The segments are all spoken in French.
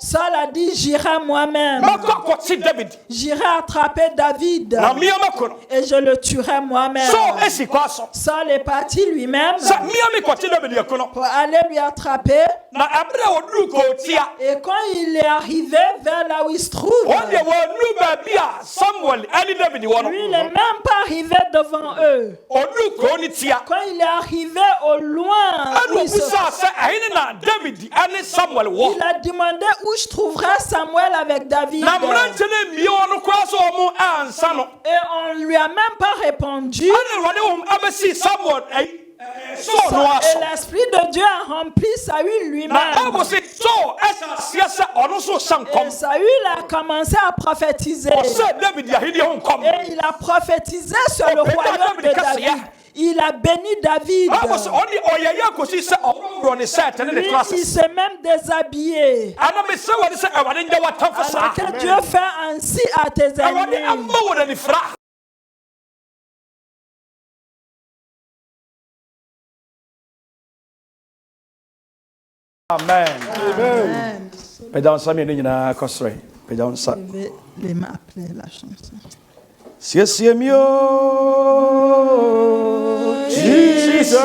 Saul a dit, j'irai moi-même. J'irai attraper David. Et je le tuerai moi-même. Saul est parti lui-même pour aller lui attraper. Et quand il est arrivé vers là où il se trouve, lui, il n'est même pas arrivé devant eux. Quand il est arrivé au loin, il a demandé où je trouverais Samuel avec David. Et on ne lui a même pas répondu. Et l'Esprit de Dieu a rempli Saül lui-même. Et Saül a commencé à prophétiser. Et il a prophétisé sur le royaume de David. Il a béni David. Lui, il s'est même déshabillé. Alors que Dieu fait ainsi à tes ennemis. Amen. Amen. Je vais les m'appeler la chanson. C'est mieux, Jesus,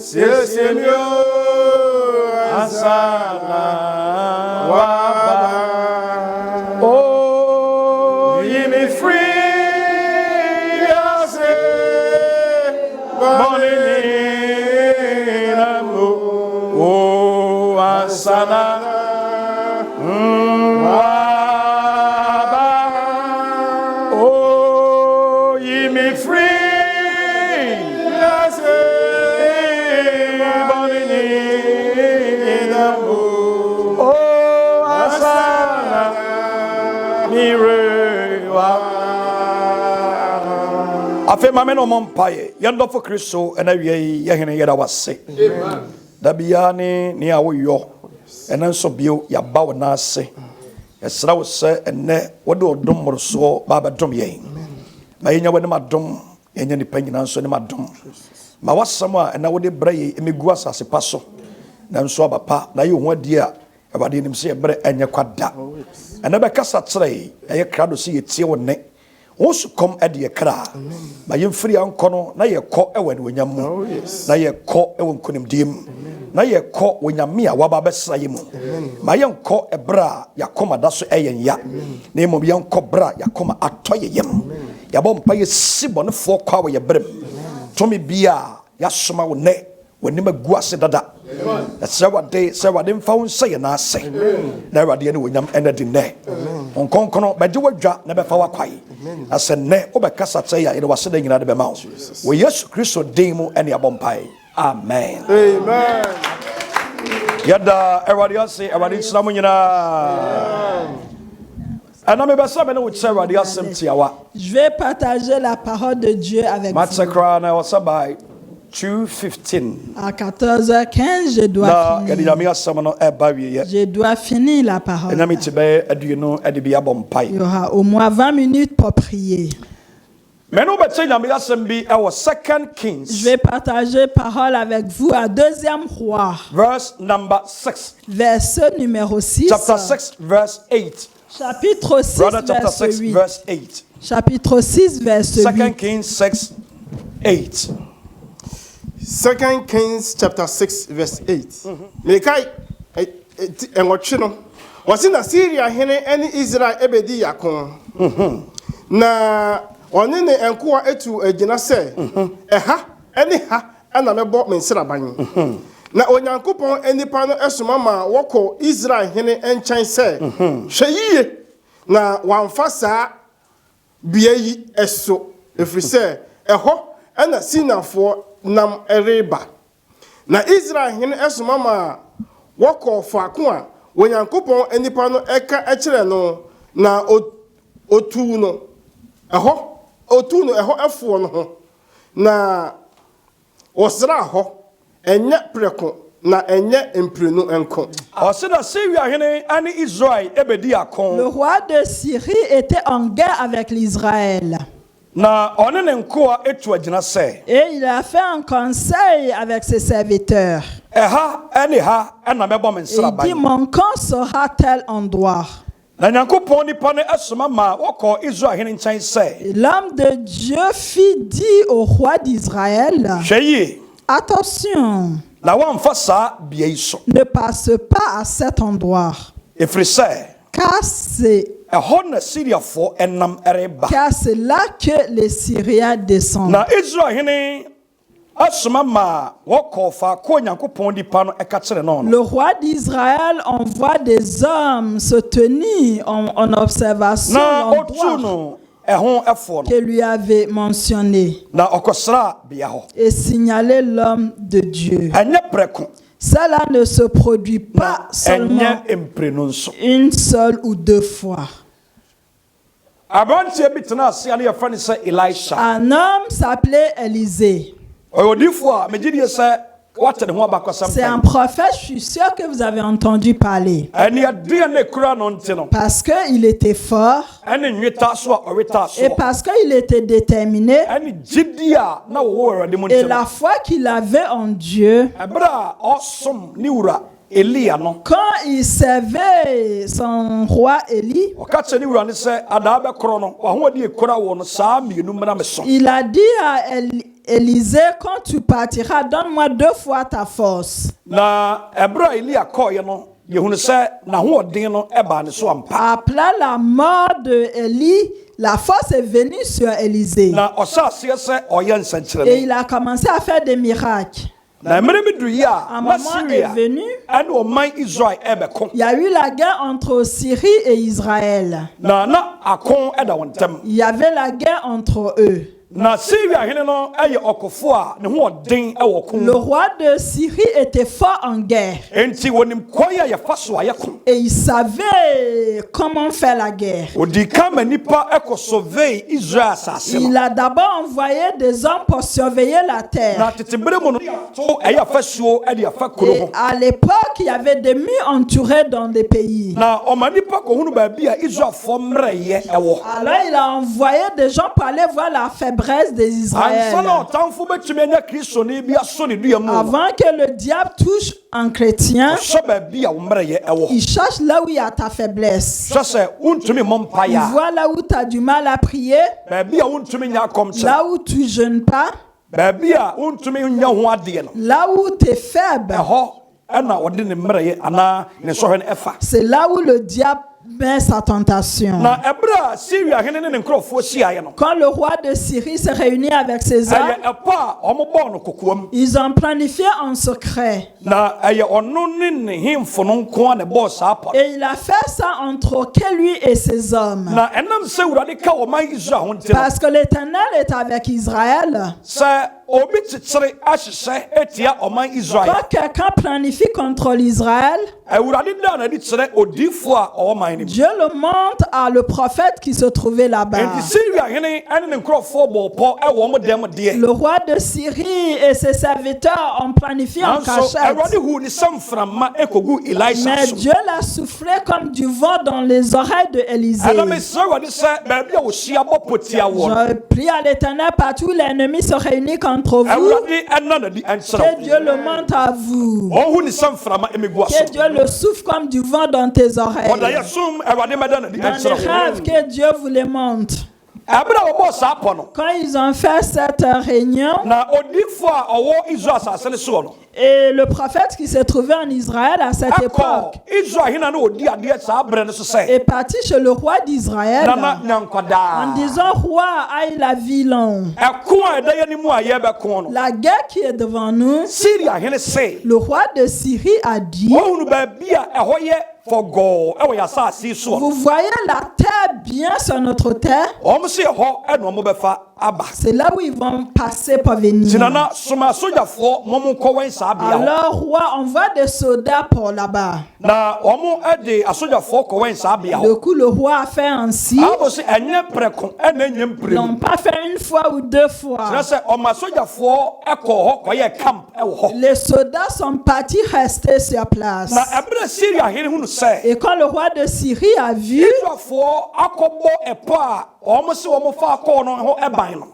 c'est mieux, Asana, Waba. Oh, you me free, I say, oh, Asana. Afe mame no mompaye yando for Kristo ena wie ye hene yeda wase amen da bia ne awoyo ena nso bio ya ba wona ase yesra wo se enne wode odom morso baba dom ye ma yenya wone madom yenya ni panyina nso ne madom ma wasam a ena wode braye emegu asase paso na nso abapa na ye ho adi a abade nim se ebre enye kwada ena be kasa tere eye krado se yetie wone Osukom edi ekra ma yemfiri ankono na yekọ ewe wonyam mu na yekọ ewe nkonimdim na yekọ wonyame a waba besra yemu ma yenkọ ebra yakoma daso eyenya na emom yenkọ bra yakoma atoye yem yabom pa yesibonefo kwa we yebrem tomi bia yasoma wo ne wonima guase dada se wade mfa won se na ase na wade ne wonyam enadi ne onkonkono bede wadwa na befa wakwai ase ne obekasa tse ya ire waseda nyina de bema wo Yesu Kristo demu ene abompai amen amen yada everybody else everybody salamu nyina je vais partager la parole de Dieu avec vous. À 14h15, je dois finir la parole. Il y aura au moins 20 minutes pour prier. Je vais partager parole avec vous à 2e roi. Verset numéro 6. Chapter 6, verse 8. Chapitre 6, verset 8. Chapitre 6, verset 8. 2 Kings 6, 8. 2 Kings chapter 6 verse 8. Mekai enwochino. Wasi na Syria hene eni Israel ebedi yakon. Na oni ne enkoa etu agina se eha eni ha ana mebo mensiraban. Na onyankopon enipa no esoma ma woko Israel hene enchan se hweyie na wamfa saa bia yi eso efrise eho ana sinafo nam ereba na Israel hene esoma ma woko faako a onyankopon enipa no eka ekire no na otu no eho efo no ho na osra ho enye preko na enye emprenu enko. Le roi de Syrie était en guerre avec l'Israël. Et il a fait un conseil avec ses serviteurs. Il dit, mon camp sera tel endroit. L'homme de Dieu fit dire au roi d'Israël, attention, ne passe pas à cet endroit, car c'est là que les Syriens descendent. Le roi d'Israël envoie des hommes se tenir en observation l'endroit que lui avait mentionné et signaler l'homme de Dieu. Cela ne se produit pas seulement une seule ou deux fois. Un homme s'appelait Élisée. C'est un prophète, je suis sûr que vous avez entendu parler. Parce qu'il était fort et parce qu'il était déterminé. Et la foi qu'il avait en Dieu, quand il servait son roi Élie, il a dit à Élisée, quand tu partiras, donne-moi 2 fois ta force. Après la mort d'Élie, la force est venue sur Élisée. Et il a commencé à faire des miracles. Un moment est venu, il y a eu la guerre entre Syrie et Israël. Il y avait la guerre entre eux. Le roi de Syrie était fort en guerre. Et il savait comment faire la guerre. Il a d'abord envoyé des hommes pour surveiller la terre. Et à l'époque, il y avait des murs entourés dans des pays. Alors il a envoyé des gens pour aller voir la faiblesse des Israéliens. Avant que le diable touche un chrétien, il cherche là où il y a ta faiblesse. Il voit là où tu as du mal à prier, là où tu ne jeûnes pas, là où tu es faible. C'est là où le diable met sa tentation. Quand le roi de Syrie s'est réuni avec ses hommes, ils ont planifié en secret. Et il a fait ça entre lui et ses hommes. Parce que l'Éternel est avec Israël. Quand quelqu'un planifie contre l'Israël, Dieu le montre à le prophète qui se trouvait là-bas. Le roi de Syrie et ses serviteurs ont planifié en cachette. Mais Dieu l'a soufflé comme du vent dans les oreilles de Élisée. Je prie à l'Éternel partout où l'ennemi se réunit contre vous. Que Dieu le montre à vous. Que Dieu le souffle comme du vent dans tes oreilles. Dans les rêves, que Dieu vous les montre. Quand ils ont fait cette réunion, et le prophète qui s'est trouvé en Israël à cette époque est parti chez le roi d'Israël en disant, roi, aïe la vilain, la guerre qui est devant nous, le roi de Syrie a dit, vous voyez la terre bien sur notre terre? C'est là où ils vont passer pour venir. Alors, roi, envoie des soldats pour là-bas. Du coup, le roi a fait ainsi. Ils n'ont pas fait une fois ou 2 fois. Les soldats sont partis rester sur place. Et quand le roi de Syrie a vu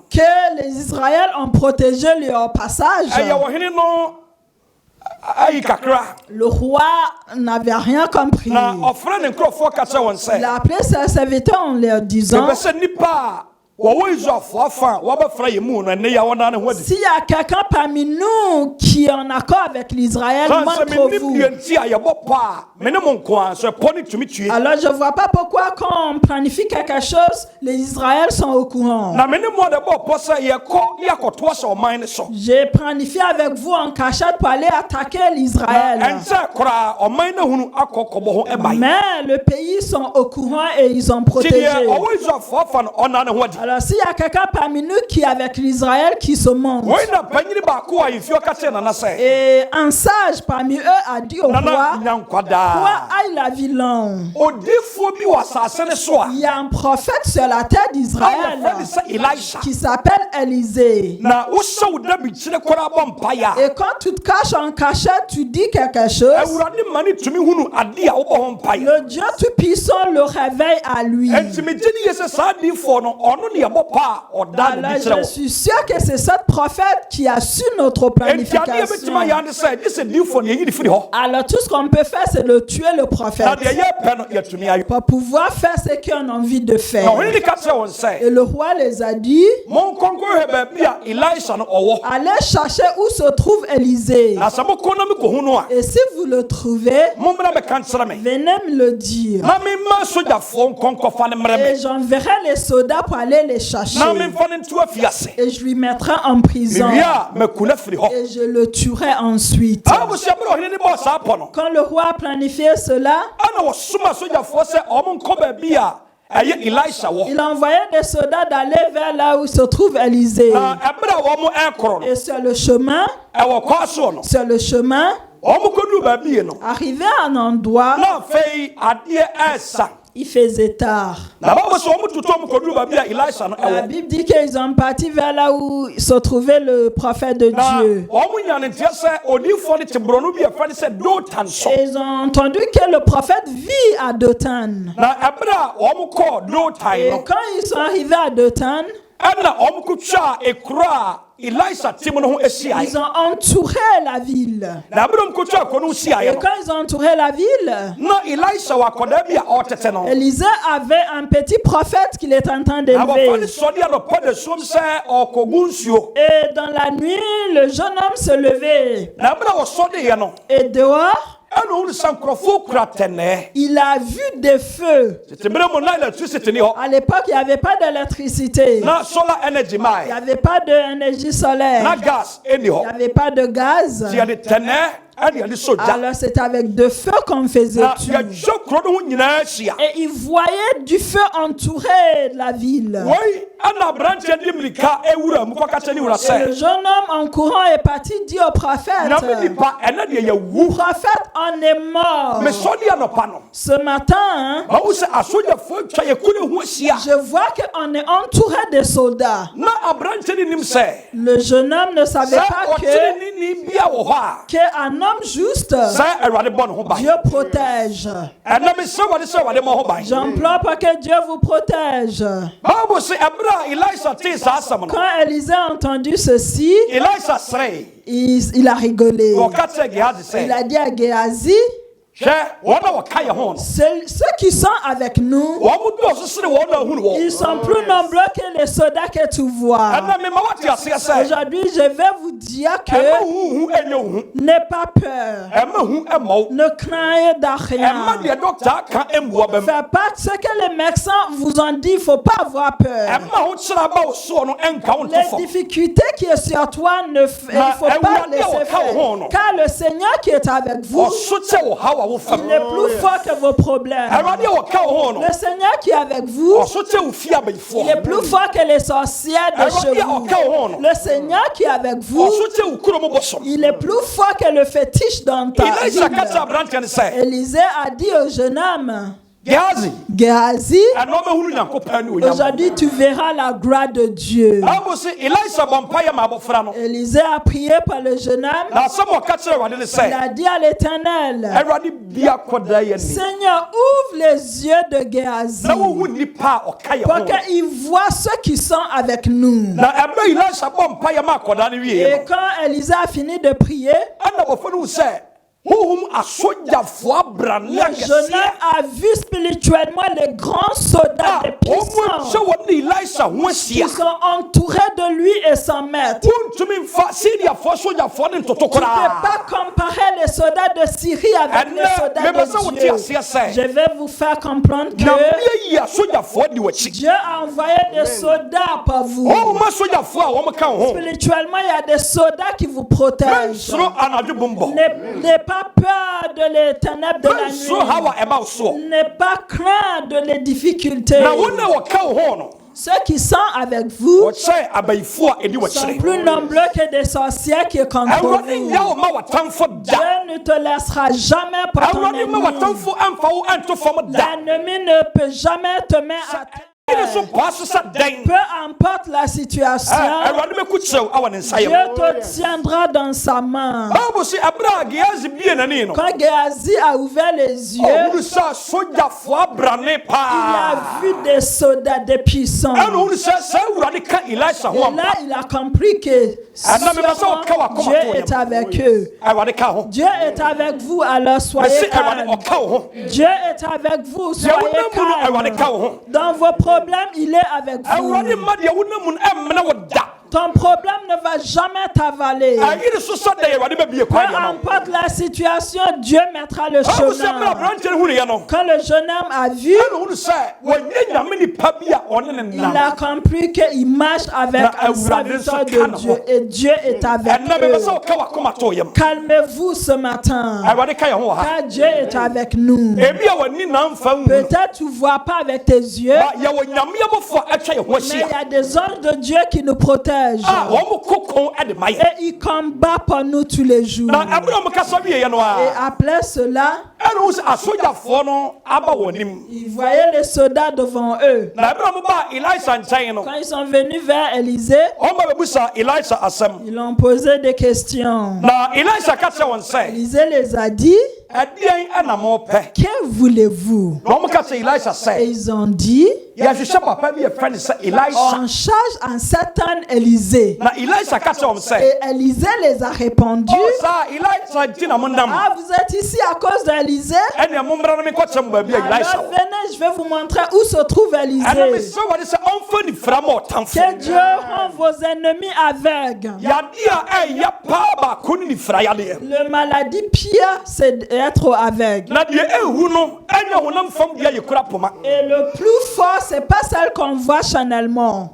que les Israéliens ont protégé leur passage. Le roi n'avait rien compris. Il a appelé ses serviteurs en leur disant, s'il y a quelqu'un parmi nous qui est en accord avec l'Israël, montre-vous. Alors je ne vois pas pourquoi quand on planifie quelque chose, les Israéliens sont au courant. J'ai planifié avec vous en cachette pour aller attaquer l'Israël. Mais le pays sont au courant et ils ont protégé. Alors s'il y a quelqu'un parmi nous qui est avec l'Israël qui se montre, et un sage parmi eux a dit au roi, pourquoi aille la vilain? Il y a un prophète sur la terre d'Israël qui s'appelle Élisée. Et quand tu te caches en cachette, tu dis quelque chose, le Dieu Tout-Puissant le réveille à lui. Alors je suis sûr que c'est cette prophète qui a su notre planification. Alors tout ce qu'on peut faire, c'est de tuer le prophète pour pouvoir faire ce qu'on a envie de faire. Et le roi les a dit, allez chercher où se trouve Élisée. Et si vous le trouvez, venez me le dire. Et j'enverrai les soldats pour aller les chercher. Et je lui mettrai en prison. Et je le tuerai ensuite. Quand le roi a planifié cela, il a envoyé des soldats d'aller vers là où se trouve Élisée. Et sur le chemin, arrivé à un endroit, il faisait tard. La Bible dit qu'ils ont parti vers là où se trouvait le prophète de Dieu. Et ils ont entendu que le prophète vit à Dothan. Et quand ils sont arrivés à Dothan, ils ont entouré la ville. Et quand ils ont entouré la ville, Élisée avait un petit prophète qu'il est en train d'élever. Et dans la nuit, le jeune homme se levait. Et dehors, il a vu des feux. À l'époque, il n'y avait pas d'électricité. Il n'y avait pas d'énergie solaire. Il n'y avait pas de gaz. Alors c'est avec de feu qu'on faisait tout. Et il voyait du feu entourer la ville. Et le jeune homme en courant est parti dire au prophète, prophète, on est mort. Ce matin, je vois qu'on est entouré de soldats. Le jeune homme ne savait pas qu'un homme juste, Dieu protège. J'implore pour que Dieu vous protège. Quand Élisée a entendu ceci, il a rigolé. Il a dit à Géhazi, ceux qui sont avec nous, ils sont plus nombreux que les soldats que tu vois. Aujourd'hui, je vais vous dire que n'aie pas peur. Ne craignez de rien. Faites pas ce que les médecins vous ont dit. Il ne faut pas avoir peur. Les difficultés qui sont sur toi, il ne faut pas laisser faire. Car le Seigneur qui est avec vous, il est plus fort que vos problèmes. Le Seigneur qui est avec vous, il est plus fort que les sorcières de chez vous. Le Seigneur qui est avec vous, il est plus fort que le fétiche dans ta ville. Élisée a dit au jeune homme, Géhazi, aujourd'hui tu verras la gloire de Dieu. Élisée a prié par le jeune homme. Il a dit à l'Éternel, Seigneur, ouvre les yeux de Géhazi pour qu'il voit ceux qui sont avec nous. Et quand Élisée a fini de prier, le jeune homme a vu spirituellement les grands soldats des puissants qui sont entourés de lui et son maître. Tu ne peux pas comparer les soldats de Syrie avec les soldats de Dieu. Je vais vous faire comprendre que Dieu a envoyé des soldats pour vous. Spirituellement, il y a des soldats qui vous protègent. N'aie pas peur de les ténèbres de la nuit. N'aie pas craint de les difficultés. Ceux qui sont avec vous sont plus nombreux que des sorciers qui contre vous. Dieu ne te laissera jamais pour ton ennemi. L'ennemi ne peut jamais te mettre à terre. Peu importe la situation, Dieu te tiendra dans sa main. Quand Géhazi a ouvert les yeux, il a vu des soldats, des puissants. Et là, il a compris que Dieu est avec eux. Dieu est avec vous, alors soyez calmes. Dieu est avec vous, soyez calmes. Dans vos problèmes, il est avec vous. Ton problème ne va jamais t'avaler. Peu importe la situation, Dieu mettra le chemin. Quand le jeune homme a vu, il a compris qu'il marche avec un serviteur de Dieu et Dieu est avec eux. Calmez-vous ce matin, car Dieu est avec nous. Peut-être tu ne vois pas avec tes yeux, mais il y a des anges de Dieu qui nous protègent. Et il combat pour nous tous les jours. Et après cela, ils voyaient les soldats devant eux. Quand ils sont venus vers Élisée, ils ont posé des questions. Élisée les a dit, que voulez-vous? Et ils ont dit, on cherche un certain Élisée. Et Élisée les a répondu, vous êtes ici à cause d'Élisée? Alors venez, je vais vous montrer où se trouve Élisée. Que Dieu rend vos ennemis aveugles. Le maladie pire, c'est d'être aveugle. Et le plus fort, c'est pas celle qu'on voit charnellement.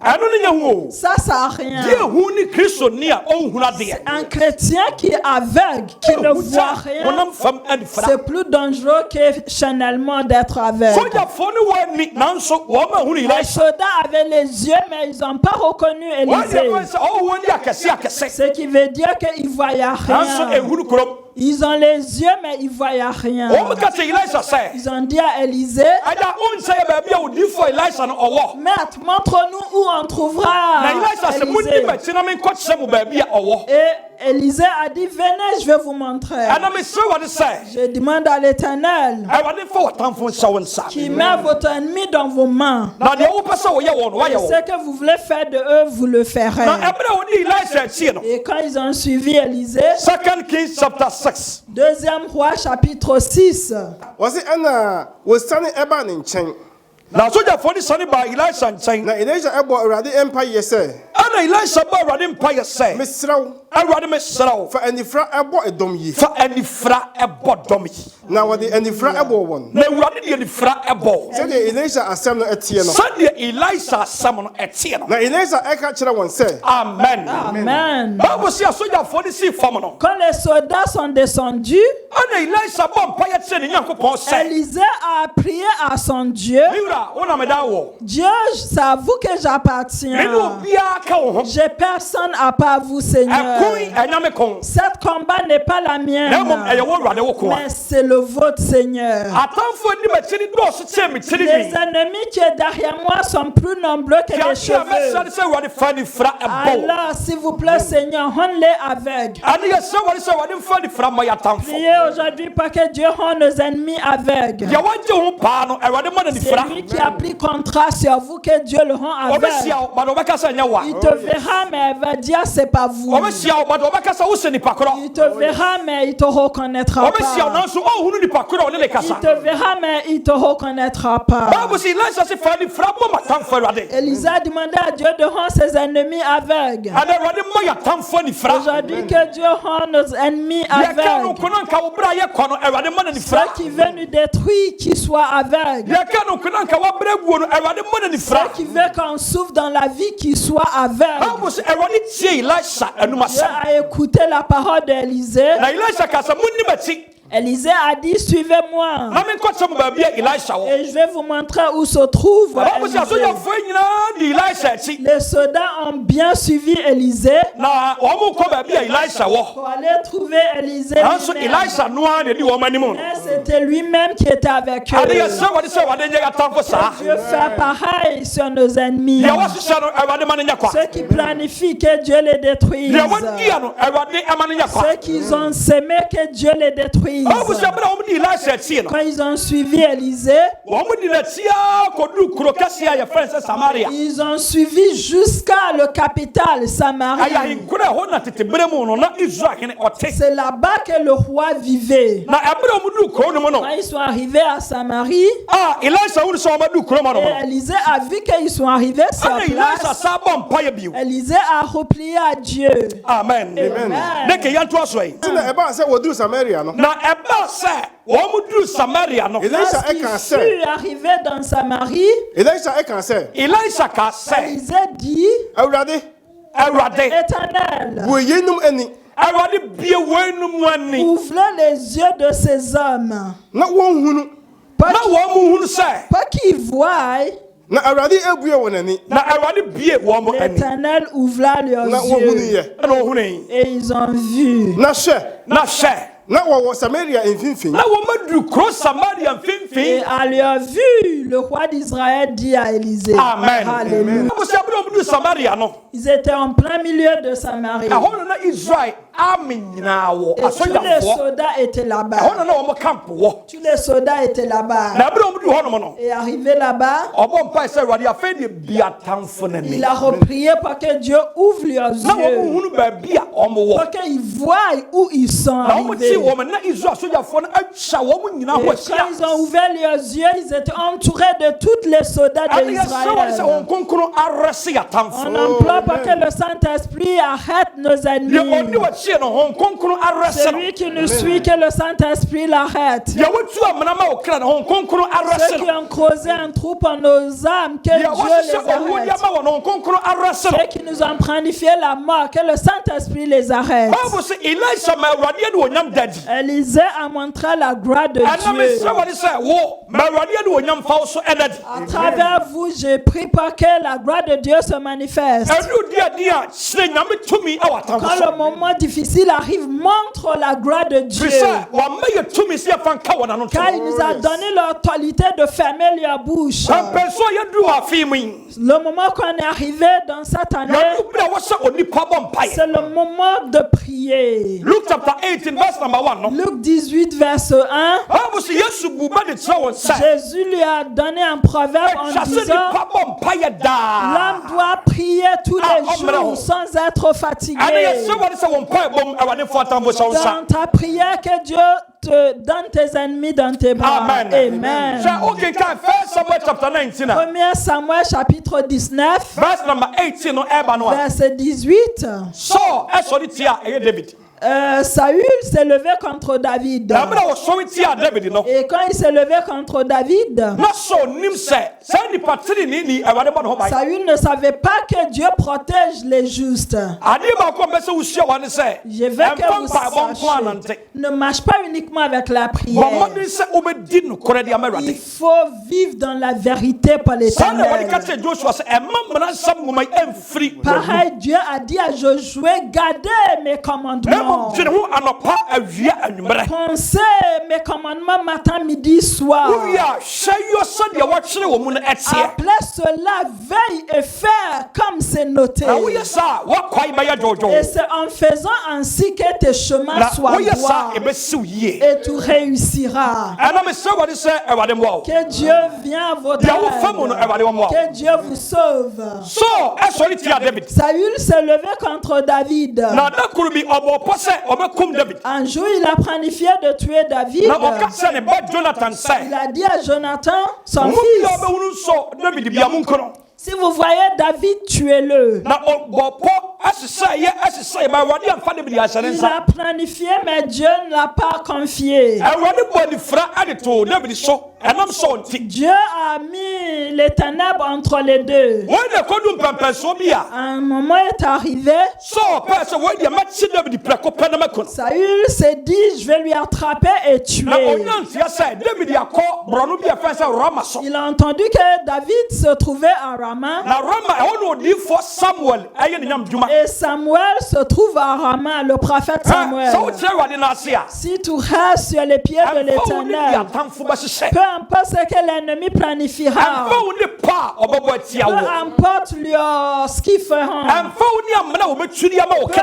Ça sert à rien. Un chrétien qui est aveugle, qui ne voit rien, c'est plus dangereux que charnellement d'être aveugle. Les soldats avaient les yeux, mais ils n'ont pas reconnu Élisée. Ce qui veut dire qu'ils ne voyaient rien. Ils ont les yeux, mais ils ne voyaient rien. Ils ont dit à Élisée, Maître, montre-nous où on trouvera Élisée. Et Élisée a dit, venez, je vais vous montrer. Je demande à l'Éternel qui met votre ennemi dans vos mains. Et ce que vous voulez faire de eux, vous le ferez. Et quand ils ont suivi Élisée, 2e roi chapitre 6. Na soja foni sani ba Elisha nchen. Na Elisha ebo Awurade empire say. Ana Elisha ba Awurade empire say. Mesraw. Awurade mesraw. Fa anifra ebo edom yi. Fa anifra ebo dom yi. Na wode anifra ebo won. Na Awurade de anifra ebo. Say the Elisha asem no etie no. Say the Elisha asem no etie no. Na Elisha eka kire won say. Amen. Amen. Bible say soja foni si fam no. Quand les soldats sont descendus, ana Elisha ba empire say ni Nyankopon say. Élisée a prié à son Dieu. Dieu, c'est à vous que j'appartiens. J'ai personne à part vous, Seigneur. Cette combat n'est pas la mienne, mais c'est le vôtre, Seigneur. Les ennemis qui sont derrière moi sont plus nombreux que les cheveux. Alors, s'il vous plaît, Seigneur, rends-les aveugles. Priez aujourd'hui pour que Dieu rende nos ennemis aveugles. C'est lui qui a pris contrat sur vous, que Dieu le rend aveugle. Il te verra, mais il va dire c'est pas vous. Il te verra, mais il te reconnaîtra pas. Il te verra, mais il te reconnaîtra pas. Élisée a demandé à Dieu de rendre ses ennemis aveugles. Aujourd'hui, que Dieu rende nos ennemis aveugles. Ceux qui veulent nous détruire, qu'ils soient aveugles. Ceux qui veulent qu'on souffre dans la vie, qu'ils soient aveugles. Dieu a écouté la parole d'Élisée. Élisée a dit, suivez-moi. Et je vais vous montrer où se trouve Élisée. Les soldats ont bien suivi Élisée pour aller trouver Élisée. Mais c'était lui-même qui était avec eux. Dieu fait pareil sur nos ennemis. Ceux qui planifient que Dieu les détruise. Ceux qui ont semé que Dieu les détruise. Quand ils ont suivi Élisée, ils ont suivi jusqu'à le capital Samarie. C'est là-bas que le roi vivait. Quand ils sont arrivés à Samarie, et Élisée a vu qu'ils sont arrivés sur place. Élisée a replié à Dieu. Amen. Elisha est cancer. Fut arrivé dans Samarie. Elisha est cancer. Élisée dit, Éternel, ouvrez les yeux de ces hommes, pas qu'ils voient. L'Éternel ouvra leurs yeux et ils ont vu. Et à leur vue, le roi d'Israël dit à Élisée. Amen. Alléluia. Ils étaient en plein milieu de Samarie. Et tous les soldats étaient là-bas. Tous les soldats étaient là-bas. Et arrivé là-bas, il a reprié pour que Dieu ouvre leurs yeux, pour qu'ils voient où ils sont arrivés. Et quand ils ont ouvert leurs yeux, ils étaient entourés de tous les soldats d'Israël. On emploie pour que le Saint-Esprit arrête nos ennemis. Celui qui nous suit, que le Saint-Esprit l'arrête. Ceux qui ont causé un trou pour nos âmes, que Dieu les arrête. Ceux qui nous ont planifié la mort, que le Saint-Esprit les arrête. Élisée a montré la gloire de Dieu. À travers vous, j'ai prié pour que la gloire de Dieu se manifeste. Quand le moment difficile arrive, montre la gloire de Dieu. Car il nous a donné l'autorité de fermer leur bouche. Le moment qu'on est arrivé dans cette année, c'est le moment de prier. Luke chapter 18 verse number 1. Luc 18 verset 1. Jésus lui a donné un proverbe en disant, l'homme doit prier tous les jours sans être fatigué. Dans ta prière, que Dieu te donne tes ennemis dans tes bras. Amen. Amen. 1 Samuel chapitre 19 verse number 18 verset 18. Saül s'est levé contre David. Et quand il s'est levé contre David, Saül ne savait pas que Dieu protège les justes. Je veux que vous sachiez, ne marche pas uniquement avec la prière. Il faut vivre dans la vérité pour l'Éternel. Pareil, Dieu a dit à Josué, gardez mes commandements. Pensez mes commandements matin, midi, soir. Après cela, veille et faire comme c'est noté. Et c'est en faisant ainsi que tes chemins soient droits et tu réussiras. Que Dieu vienne à votre aide. Que Dieu vous sauve. Saül s'est levé contre David. Un jour, il a planifié de tuer David. Il a dit à Jonathan, son fils, si vous voyez David, tuez-le. Il a planifié, mais Dieu ne l'a pas confié. Dieu a mis les ténèbres entre les deux. Un moment est arrivé. Saül s'est dit, je vais lui attraper et tuer. Il a entendu que David se trouvait à Rama. Et Samuel se trouve à Rama, le prophète Samuel. Si tu restes sur les pieds de l'Éternel, peu importe ce que l'ennemi planifiera, peu importe ce qu'ils feront, peu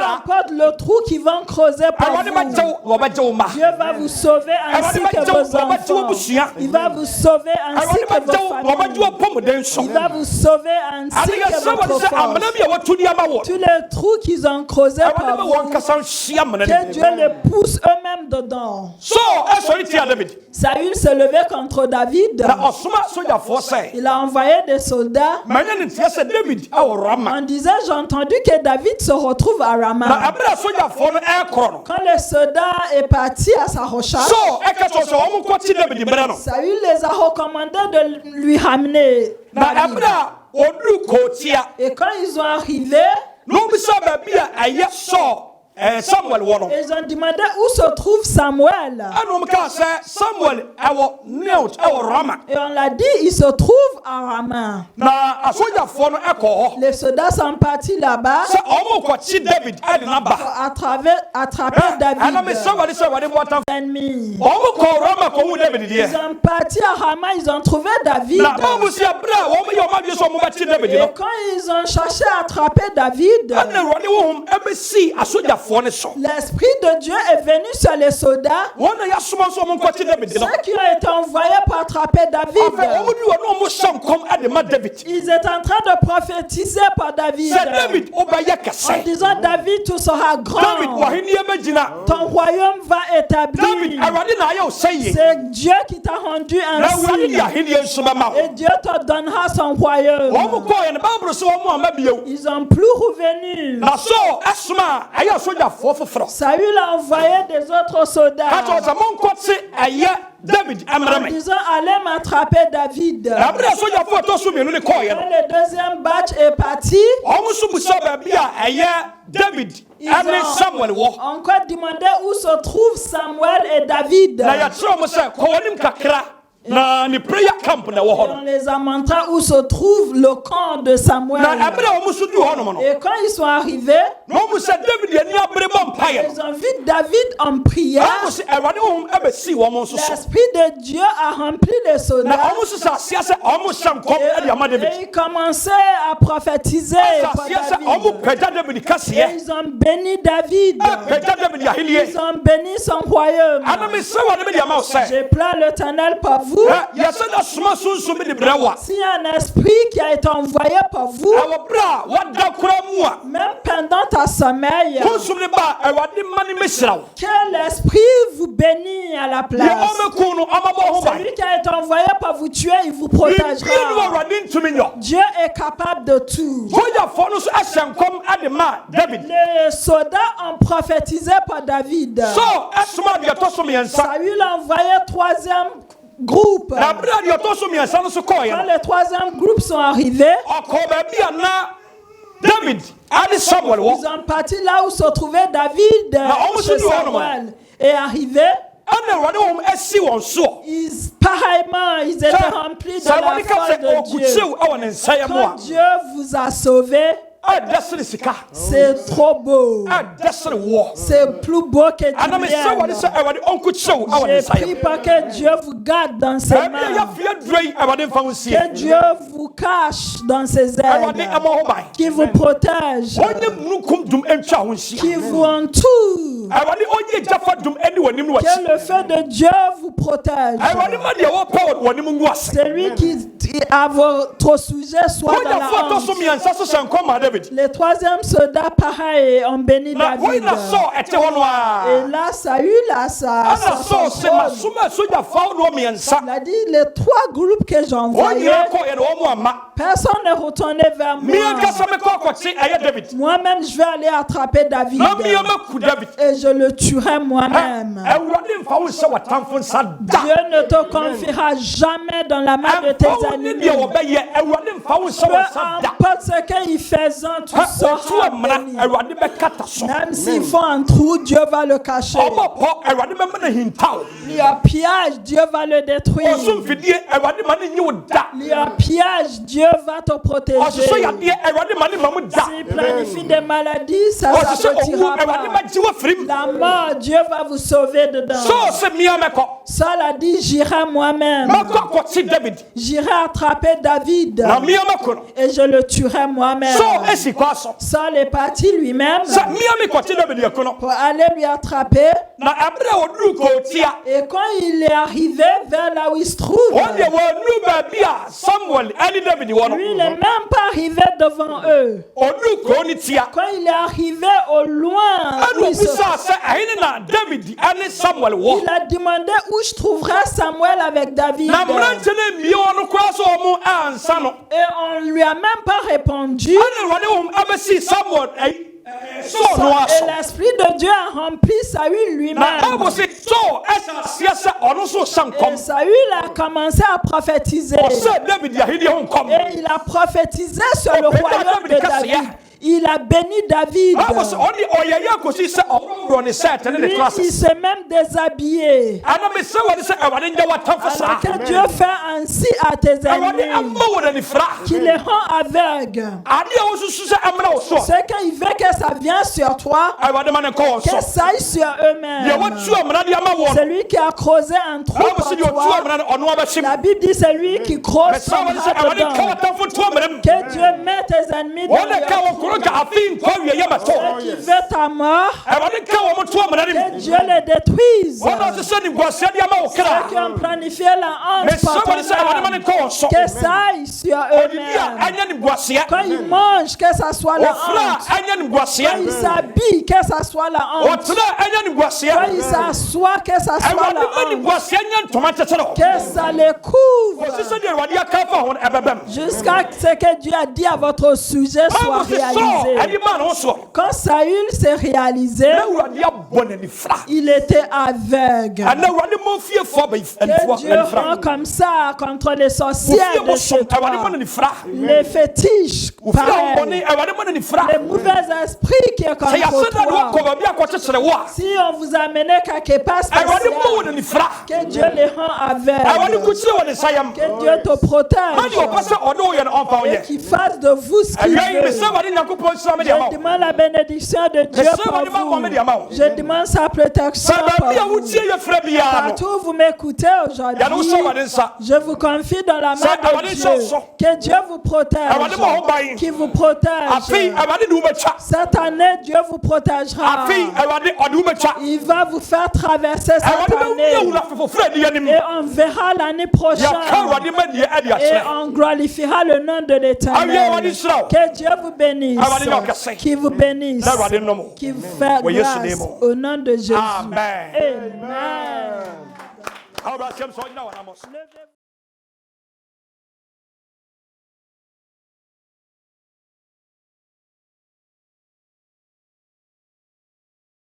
importe le trou qu'ils vont creuser pour vous, Dieu va vous sauver ainsi que vos enfants. Il va vous sauver ainsi que vos familles. Il va vous sauver ainsi que votre force. Tous les trous qu'ils ont creusés pour vous, que Dieu les pousse eux-mêmes dedans. Saül s'est levé contre David. Il a envoyé des soldats en disant, j'ai entendu que David se retrouve à Rama. Quand le soldat est parti à sa recherche, Saül les a recommandés de lui ramener David. Et quand ils sont arrivés, ils ont demandé où se trouve Samuel. Et on l'a dit, il se trouve à Rama. Les soldats sont partis là-bas pour attraper David. Ennemi. Ils ont parti à Rama, ils ont trouvé David. Et quand ils ont cherché à attraper David, l'Esprit de Dieu est venu sur les soldats, ceux qui ont été envoyés pour attraper David. Ils étaient en train de prophétiser pour David, en disant, David, tu seras grand, ton royaume va établir. C'est Dieu qui t'a rendu ainsi, et Dieu te donnera son royaume. Ils ont plus revenu. Saül a envoyé des autres soldats en disant, allez m'attraper David. Quand le deuxième batch est parti, ils ont encore demandé où se trouvent Samuel et David. Et on les a montré où se trouve le camp de Samuel. Et quand ils sont arrivés, ils ont vu David en prière. L'Esprit de Dieu a rempli les soldats. Et ils commençaient à prophétiser pour David. Et ils ont béni David. Ils ont béni son royaume. J'ai plaint l'Éternel pour vous. vous, s'il y a un esprit qui a été envoyé par vous, même pendant ta sommeil, quel esprit vous bénit à la place. Celui qui a été envoyé pour vous tuer, il vous protégera. Dieu est capable de tout. Les soldats ont prophétisé par David. Saül a envoyé troisième groupe. Quand les troisième groupes sont arrivés, ils ont parti là où se trouvait David. Chez Samuel est arrivé. Pareillement, ils étaient remplis de la foi de Dieu. Quand Dieu vous a sauvé, c'est trop beau. C'est plus beau que du miel. J'ai pris pour que Dieu vous garde dans ses mains. Que Dieu vous cache dans ses ailes. Qui vous protège. Qui vous entoure. Que le feu de Dieu vous protège. Celui qui à votre sujet soit dans la honte. Les troisième soldats, pareil, ont béni David. Et là, Saül a il a dit, les trois groupes que j'ai envoyés, personne n'est retourné vers moi. Moi-même, je vais aller attraper David. Et je le tuerai moi-même. Dieu ne te confiera jamais dans la main de tes ennemis. Peu importe ce qu'ils faisaient, tu seras béni. Même s'ils font un trou, Dieu va le cacher. Il y a piège, Dieu va le détruire. Il y a piège, Dieu va te protéger. S'il planifie des maladies, ça ne sortira pas. La mort, Dieu va vous sauver dedans. Saul a dit, j'irai moi-même. J'irai attraper David. Et je le tuerai moi-même. Saul est parti lui-même pour aller lui attraper. Et quand il est arrivé vers là où il se trouve, lui, il n'est même pas arrivé devant eux. Quand il est arrivé au loin, il a demandé où je trouverais Samuel avec David. Et on ne lui a même pas répondu. Et l'Esprit de Dieu a rempli Saül lui-même. Et Saül a commencé à prophétiser. Et il a prophétisé sur le royaume de David. Il a béni David. Lui, il s'est même déshabillé. Alors que Dieu fait ainsi à tes ennemis, qu'il les rend aveugles. Ce qu'il veut que ça vienne sur toi, que ça aille sur eux-mêmes. Celui qui a creusé un trou pour toi, la Bible dit celui qui creuse son bras dedans. Que Dieu mette tes ennemis dans leur qui veut ta mort, que Dieu les détruise. Ceux qui ont planifié la honte pour ton âme, que ça aille sur eux-mêmes. Quand ils mangent, que ça soit la honte. Quand ils s'habillent, que ça soit la honte. Quand ils s'assoient, que ça soit la honte. Que ça les couvre. Jusqu'à ce que Dieu a dit à votre sujet soit réalisé. Quand Saül s'est réalisé, il était aveugle. Que Dieu rend comme ça contre les sorcières de chez toi, les fétiches, pareil, les mauvais esprits qui sont contre toi. Si on vous amenait quelque part spécial, que Dieu les rend aveugles, que Dieu te protège et qu'il fasse de vous ce qu'il veut. Je demande la bénédiction de Dieu pour vous. Je demande sa protection pour vous. Partout où vous m'écoutez aujourd'hui, je vous confie dans la main de Dieu. Que Dieu vous protège. Qu'il vous protège. Cette année, Dieu vous protégera. Il va vous faire traverser cette année. Et on verra l'année prochaine. Et on glorifiera le nom de l'Éternel. Que Dieu vous bénisse. Qu'il vous bénisse. Qu'il vous fasse grâce au nom de Jésus. Amen. Amen.